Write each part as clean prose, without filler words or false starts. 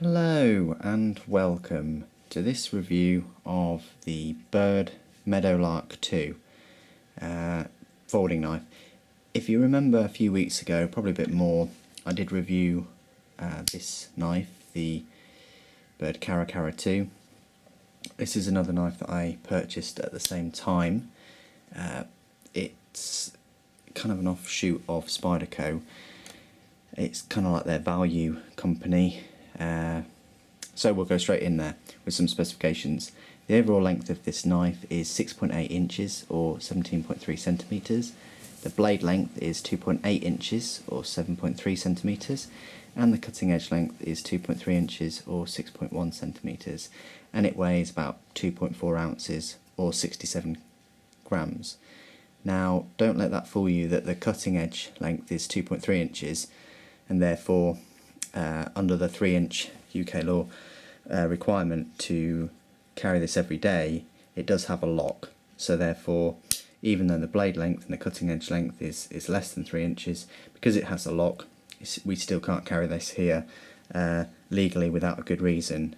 Hello and welcome to this review of the Byrd Meadowlark 2 folding knife. If you remember a few weeks ago, probably a bit more, I did review this knife, the Byrd Cara 2. This is another knife that I purchased at the same time. It's kind of an offshoot of Spyderco. It's kind of like their value company. So we'll go straight in there with some specifications. The overall length of this knife is 6.8 inches or 17.3 centimeters. The blade length is 2.8 inches or 7.3 centimeters, and the cutting edge length is 2.3 inches or 6.1 centimeters, and it weighs about 2.4 ounces or 67 grams. Now, don't let that fool you that the cutting edge length is 2.3 inches, and therefore under the 3-inch UK law requirement to carry this every day, it does have a lock. So therefore, even though the blade length and the cutting edge length is less than 3 inches, because it has a lock, we still can't carry this here legally without a good reason.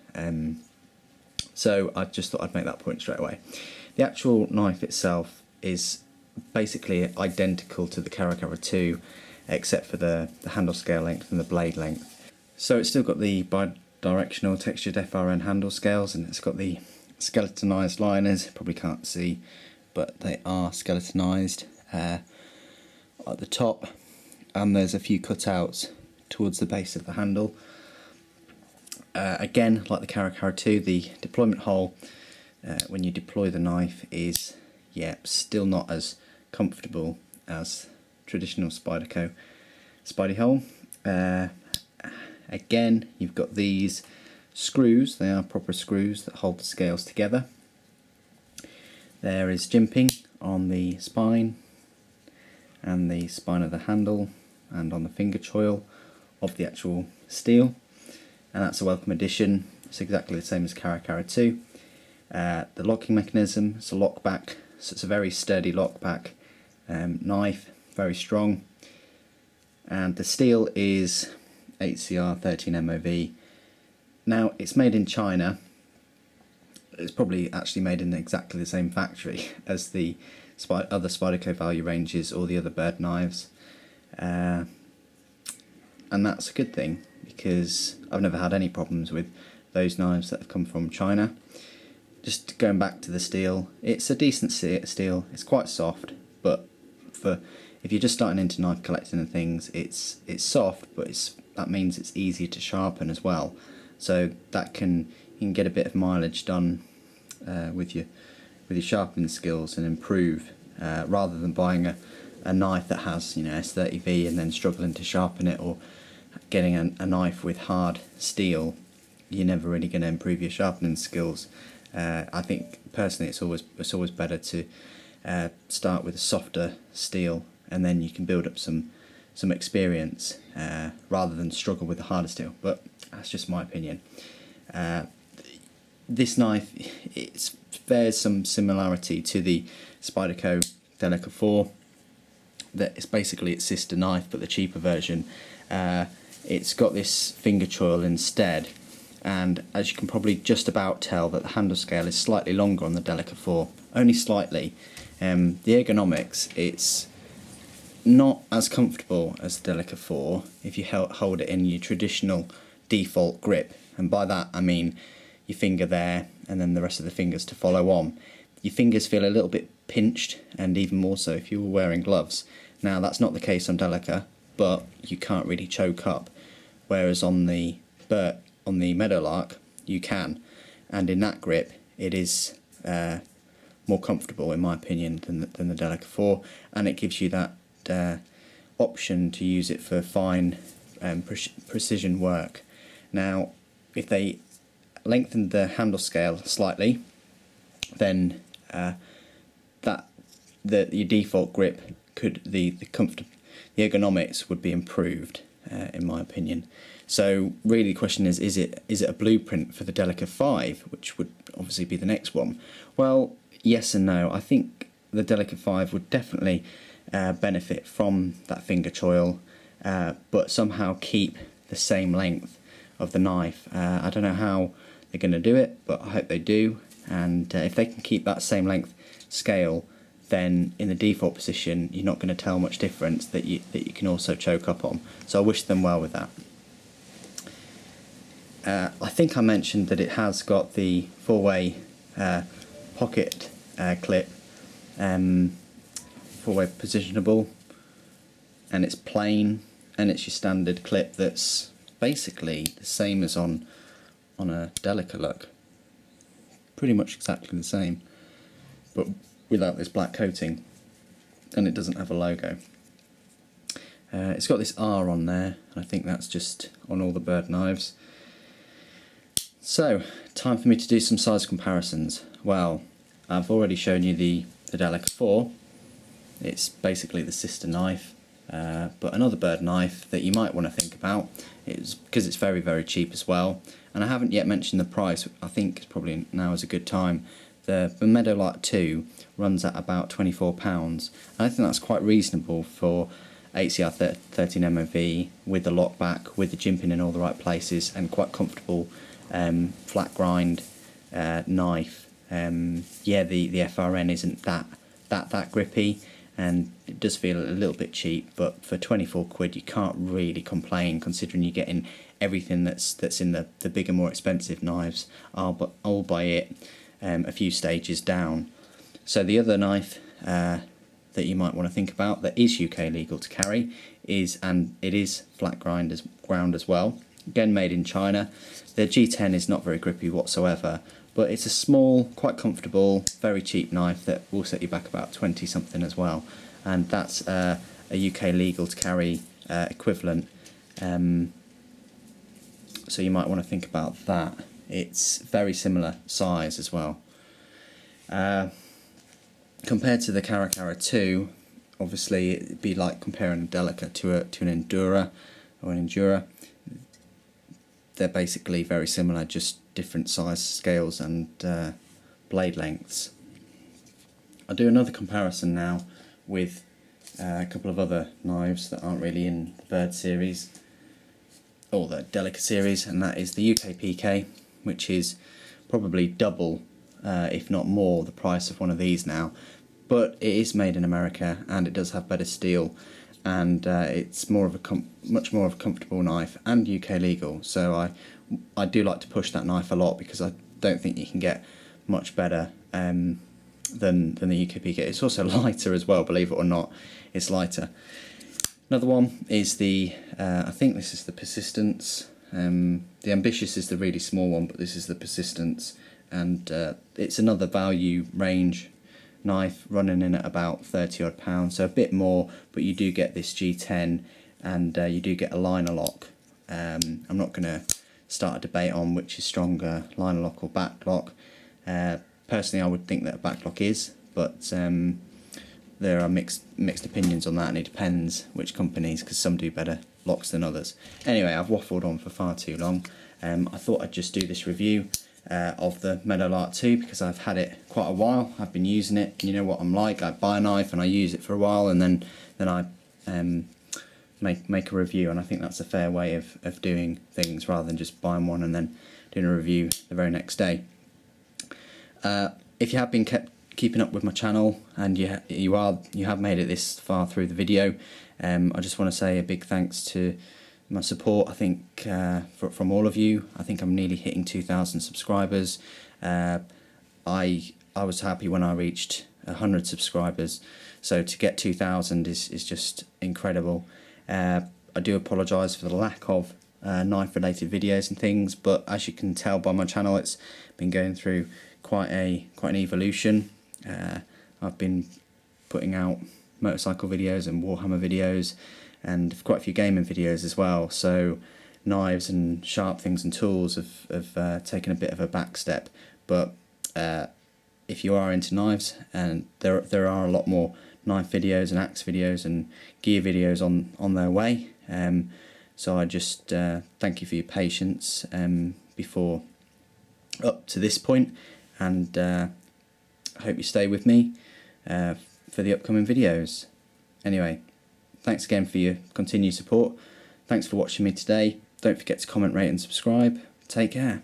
So I just thought I'd make that point straight away. The actual knife itself is basically identical to the Cara 2, except for the handle scale length and the blade length. So it's still got the bi-directional textured FRN handle scales, and it's got the skeletonized liners. Probably can't see, but they are skeletonized at the top, and there's a few cutouts towards the base of the handle. Again, like the Cara 2, the deployment hole when you deploy the knife is still not as comfortable as traditional Spyderco Spidey hole. Again, you've got these screws. They are proper screws that hold the scales together. There is jimping on the spine and the spine of the handle and on the finger choil of the actual steel, and that's a welcome addition. It's exactly the same as Cara 2. The locking mechanism, it's a lock back, so it's a very sturdy lock back knife, very strong, and the steel is 8CR 13 MOV. Now, it's made in China. It's probably actually made in exactly the same factory as the other Spyderco value ranges or the other Byrd knives, and that's a good thing, because I've never had any problems with those knives that have come from China. Just going back to the steel, it's a decent steel. It's quite soft, but if you're just starting into knife collecting and things, it's soft, but that means it's easier to sharpen as well. So that you can get a bit of mileage done with your sharpening skills and improve, rather than buying a knife that has S30V and then struggling to sharpen it, or getting a knife with hard steel. You're never really going to improve your sharpening skills. I think personally it's always better to start with a softer steel, and then you can build up some experience rather than struggle with the harder steel. But that's just my opinion. This knife, it bears some similarity to the Spyderco Delica 4. That it's basically its sister knife, but the cheaper version. It's got this finger choil instead, and as you can probably just about tell, that the handle scale is slightly longer on the Delica 4, only slightly. The ergonomics, it's not as comfortable as the Delica 4 if you hold it in your traditional default grip, and by that I mean your finger there and then the rest of the fingers to follow on. Your fingers feel a little bit pinched, and even more so if you were wearing gloves. Now, that's not the case on Delica, but you can't really choke up, whereas on the Meadowlark you can, and in that grip it is more comfortable in my opinion than the Delica 4, and it gives you that option to use it for fine precision work. Now, if they lengthened the handle scale slightly, then your default grip the ergonomics would be improved, in my opinion. So really the question is it a blueprint for the Delica 5, which would obviously be the next one? Well, yes and no. I think the Delica 5 would definitely benefit from that finger choil, but somehow keep the same length of the knife. I don't know how they're going to do it, but I hope they do, and if they can keep that same length scale, then in the default position you're not going to tell much difference that you can also choke up on. So I wish them well with that. I think I mentioned that it has got the 4-way pocket clip, 4-way positionable, and it's plain, and it's your standard clip that's basically the same as on a Delica look. Pretty much exactly the same, but without this black coating, and it doesn't have a logo. It's got this R on there, and I think that's just on all the Byrd knives. So, time for me to do some size comparisons. Well, I've already shown you the Delica 4. It's basically the sister knife, but another Byrd knife that you might want to think about, is because it's very, very cheap as well. And I haven't yet mentioned the price. I think probably now is a good time. The Meadowlark 2 runs at about £24, and I think that's quite reasonable for 8CR 13 MOV with the lock back, with the jimping in all the right places, and quite comfortable flat grind knife. Yeah, the FRN isn't that grippy, and it does feel a little bit cheap, but for 24 quid you can't really complain, considering you're getting everything that's in the bigger, more expensive knives, all by it a few stages down. So the other knife that you might want to think about that is UK legal to carry is, and it is flat ground as well, again made in China. The G10 is not very grippy whatsoever, but it's a small, quite comfortable, very cheap knife that will set you back about 20 something as well, and that's a UK legal to carry equivalent, so you might want to think about that. It's very similar size as well. Compared to the Caracara 2, obviously it'd be like comparing a Delica to an Endura or an Endura. They're basically very similar, just different size scales and blade lengths. I'll do another comparison now with a couple of other knives that aren't really in the Byrd series or the Delica series, and that is the UK PK, which is probably double, if not more, the price of one of these now. But it is made in America, and it does have better steel, and it's more of a much more of a comfortable knife, and UK legal. So I do like to push that knife a lot, because I don't think you can get much better than the UK PK. It's also lighter as well, believe it or not. It's lighter. Another one is the I think this is the Persistence. The Ambitious is the really small one, but this is the Persistence, and it's another value range knife, running in at about £30 odd, so a bit more, but you do get this G10, and you do get a liner lock. I'm not going to start a debate on which is stronger, liner lock or back lock. Personally, I would think that a back lock is, but there are mixed opinions on that, and it depends which companies, because some do better locks than others. Anyway, I've waffled on for far too long. I thought I'd just do this review of the Meadowlark 2, because I've had it quite a while. I've been using it. You know what I'm like. I buy a knife and I use it for a while, and then I make a review, and I think that's a fair way of doing things, rather than just buying one and then doing a review the very next day. If you have been keeping up with my channel, and you have made it this far through the video, I just want to say a big thanks to my support. I think from all of you. I think I'm nearly hitting 2,000 subscribers. I was happy when I reached 100 subscribers, so to get 2,000 is just incredible. I do apologise for the lack of knife related videos and things, but as you can tell by my channel, it's been going through quite an evolution. I've been putting out motorcycle videos and Warhammer videos, and quite a few gaming videos as well, so knives and sharp things and tools have taken a bit of a back step. But if you are into knives, and there are a lot more knife videos and axe videos and gear videos on their way, so I just thank you for your patience before up to this point, and I hope you stay with me for the upcoming videos. Anyway, thanks again for your continued support. Thanks for watching me today, Don't forget to comment, rate and subscribe. Take care.